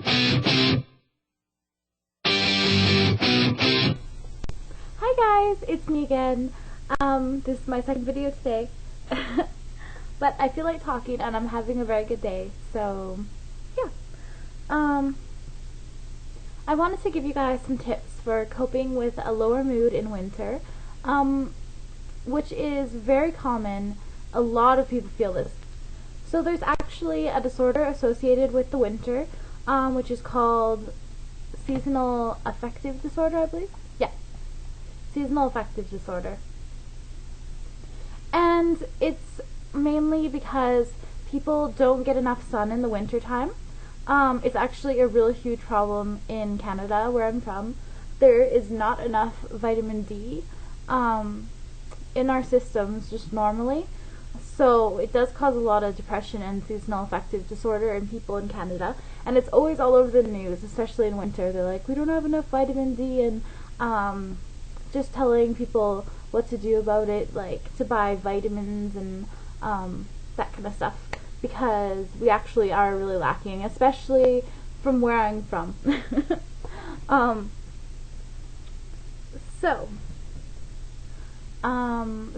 Hi guys, it's me again. This is my second video today. But I feel like talking and I'm having a very good day, so yeah. I wanted to give you guys some tips for coping with a lower mood in winter, which is very common. A lot of people feel this. So there's actually a disorder associated with the winter, which is called seasonal affective disorder, I believe. Yeah, seasonal affective disorder. And it's mainly because people don't get enough sun in the winter time. It's actually a really huge problem in Canada, where I'm from. There is not enough vitamin D in our systems just normally. So it does cause a lot of depression and seasonal affective disorder in people in Canada. And it's always all over the news, especially in winter. They're like, we don't have enough vitamin D, and just telling people what to do about it, like to buy vitamins and that kind of stuff, because we actually are really lacking, especially from where I'm from.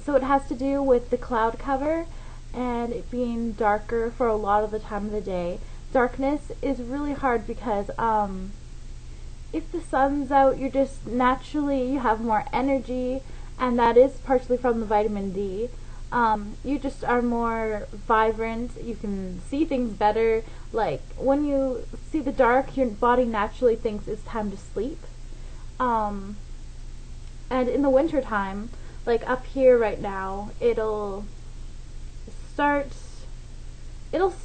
So it has to do with the cloud cover and it being darker for a lot of the time of the day. Darkness is really hard because if the sun's out, you're just naturally, you have more energy, and that is partially from the vitamin D. You just are more vibrant, you can see things better. Like, when you see the dark, your body naturally thinks it's time to sleep. And in the winter time, like up here right now, it'll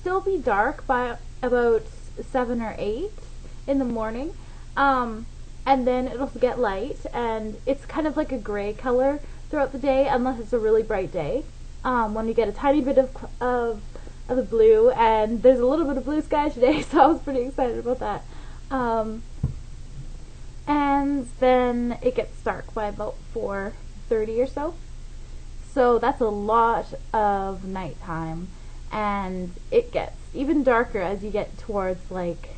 still be dark by about 7 or 8 in the morning. And then it'll get light, and it's kind of like a gray color throughout the day, unless it's a really bright day. When you get a tiny bit of the blue, and there's a little bit of blue sky today, so I was pretty excited about that. And then it gets dark by about 4:30 or so. So that's a lot of nighttime, and it gets even darker as you get towards like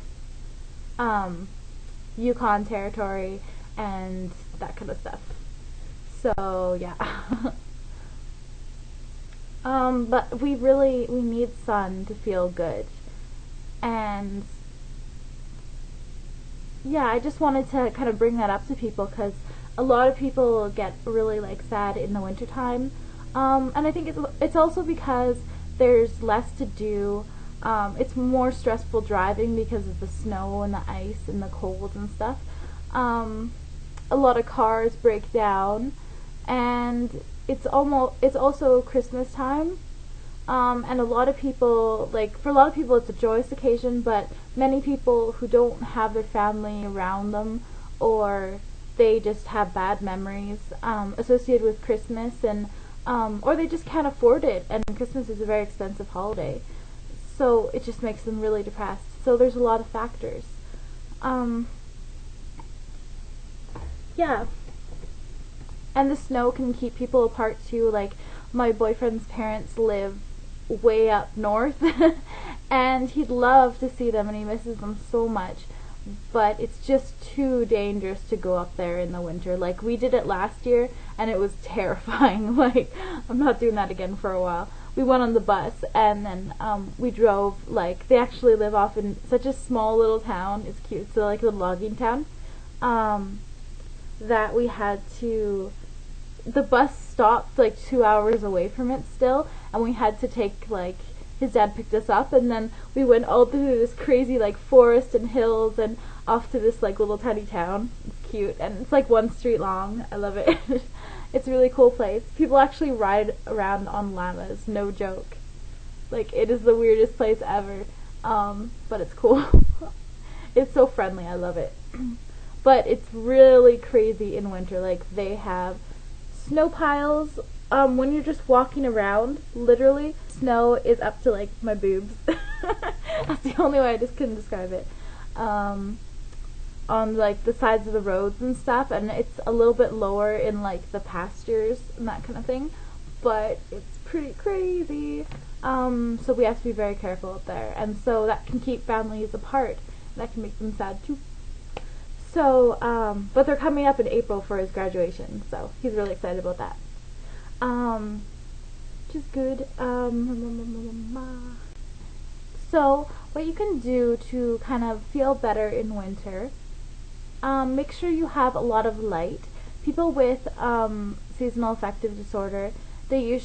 Yukon territory and that kind of stuff. So yeah. But we need sun to feel good. And yeah, I just wanted to kind of bring that up to people, because a lot of people get really like sad in the wintertime. And I think it's also because there's less to do. It's more stressful driving because of the snow and the ice and the cold and stuff. A lot of cars break down, and it's also Christmas time. And a lot of people, for a lot of people it's a joyous occasion, but many people who don't have their family around them, or they just have bad memories associated with Christmas, and or they just can't afford it, and Christmas is a very expensive holiday, so it just makes them really depressed. So there's a lot of factors. Yeah. And the snow can keep people apart too. Like, my boyfriend's parents live way up north and he'd love to see them and he misses them so much, but it's just too dangerous to go up there in the winter. Like, we did it last year and it was terrifying. Like, I'm not doing that again for a while. We went on the bus, and then we drove, like, they actually live off in such a small little town. It's cute. So, like, a logging town, that we had to, the bus stopped like 2 hours away from it still, and we had to take, like, his dad picked us up, and then we went all through this crazy, like, forest and hills and off to this, like, little tiny town. It's cute, and it's like 1 street long. I love it. It's a really cool place. People actually ride around on llamas, no joke. Like, it is the weirdest place ever, but it's cool. It's so friendly. I love it. But it's really crazy in winter. Like, they have snow piles. When you're just walking around, literally, snow is up to, like, my boobs. That's the only way I just couldn't describe it. On, like, the sides of the roads and stuff, and it's a little bit lower in, like, the pastures and that kind of thing, but it's pretty crazy. So we have to be very careful up there, and so that can keep families apart. that can make them sad too. So, but they're coming up in April for his graduation, so he's really excited about that. Which is good. So, what you can do to kind of feel better in winter, make sure you have a lot of light. People with seasonal affective disorder, they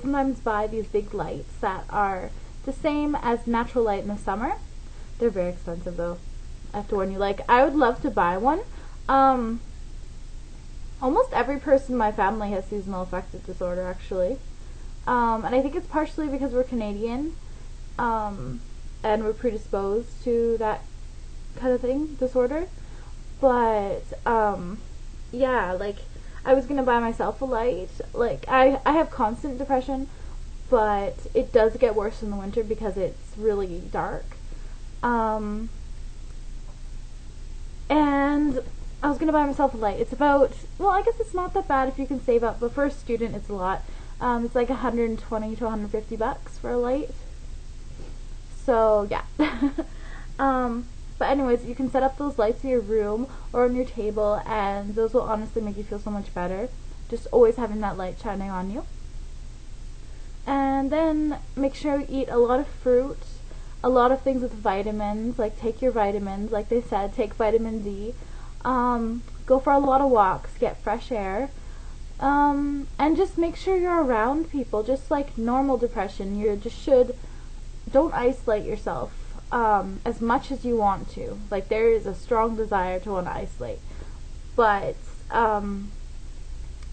sometimes buy these big lights that are the same as natural light in the summer. They're very expensive though. I have to warn you. Like, I would love to buy one. Almost every person in my family has seasonal affective disorder, actually. And I think it's partially because we're Canadian, and we're predisposed to that kind of thing, disorder. But, yeah, like, I was gonna buy myself a light. Like, I have constant depression, but it does get worse in the winter because it's really dark. And I was gonna buy myself a light. It's about, well, I guess it's not that bad if you can save up, but for a student it's a lot. It's like 120 to 150 bucks for a light. So yeah. But anyways, you can set up those lights in your room or on your table, and those will honestly make you feel so much better. Just always having that light shining on you. And then make sure you eat a lot of fruit, a lot of things with vitamins, like take your vitamins, like they said, take vitamin D. Go for a lot of walks, get fresh air, and just make sure you're around people. Just like normal depression, don't isolate yourself as much as you want to. Like, there is a strong desire to want to isolate, but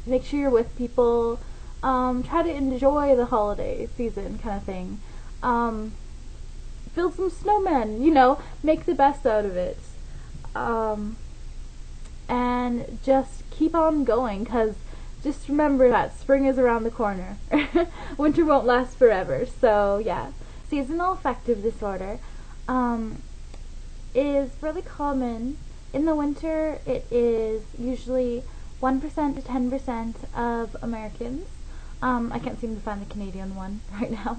make sure you're with people. Try to enjoy the holiday season, kind of thing. Build some snowmen, make the best out of it. And just keep on going, because just remember that spring is around the corner. Winter won't last forever. So yeah, seasonal affective disorder is really common. In the winter, it is usually 1% to 10% of Americans. I can't seem to find the Canadian one right now,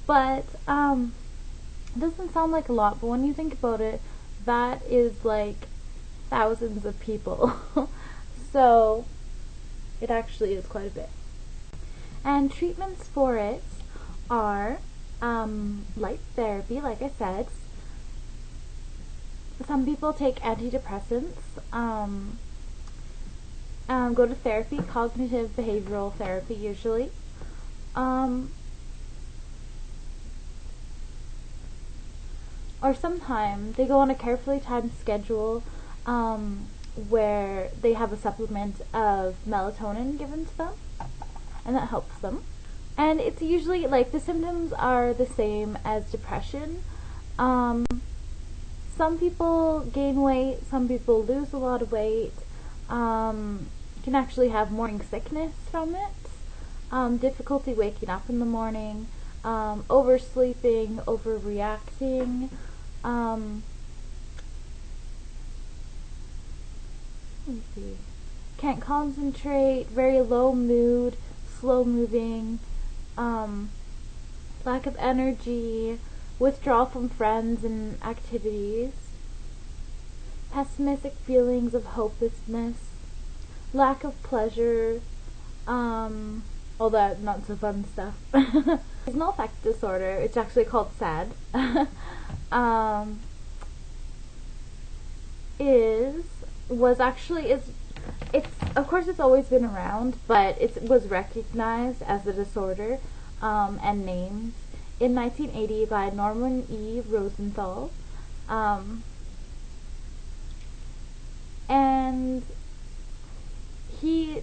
but it doesn't sound like a lot, but when you think about it, that is like thousands of people. So it actually is quite a bit. And treatments for it are light therapy, like I said. Some people take antidepressants, go to therapy, cognitive behavioral therapy usually. Or sometimes they go on a carefully timed schedule where they have a supplement of melatonin given to them, and that helps them. And it's usually, like, the symptoms are the same as depression. Some people gain weight, some people lose a lot of weight, can actually have morning sickness from it, difficulty waking up in the morning, oversleeping, overreacting, let me see, can't concentrate, very low mood, slow moving, lack of energy, withdrawal from friends and activities, pessimistic feelings of hopelessness, lack of pleasure, all that not so fun stuff. Seasonal affective disorder, it's actually called SAD, it's of course it's always been around, but it was recognized as a disorder and named in 1980 by Norman E. Rosenthal, and he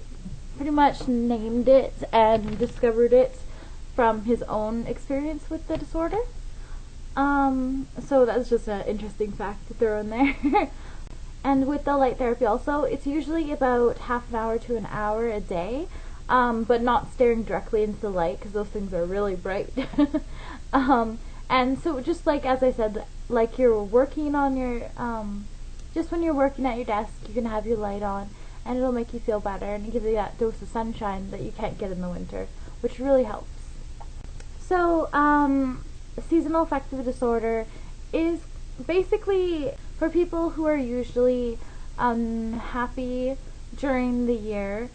pretty much named it and discovered it from his own experience with the disorder. So that's just an interesting fact to throw in there. And with the light therapy also, it's usually about half an hour to an hour a day, but not staring directly into the light, because those things are really bright. And so just like, as I said, like you're working on your, just when you're working at your desk, you can have your light on, and it'll make you feel better, and it gives you that dose of sunshine that you can't get in the winter, which really helps. So, seasonal affective disorder is basically, for people who are usually unhappy during the year,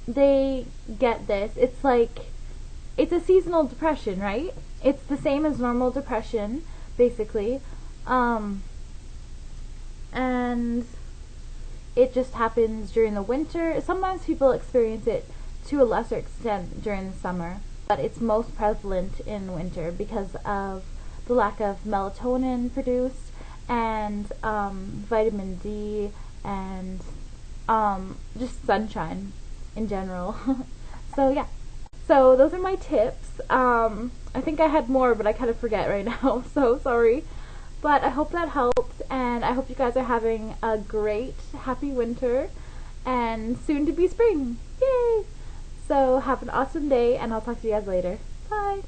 they get this. It's like, it's a seasonal depression, right? It's the same as normal depression, basically. And it just happens during the winter. Sometimes people experience it to a lesser extent during the summer, but it's most prevalent in winter because of the lack of melatonin produced and vitamin D and just sunshine in general. So yeah. So those are my tips. I think I had more, but I kind of forget right now, so sorry. But I hope that helps, and I hope you guys are having a great, happy winter, and soon to be spring. Yay! So have an awesome day, and I'll talk to you guys later. Bye!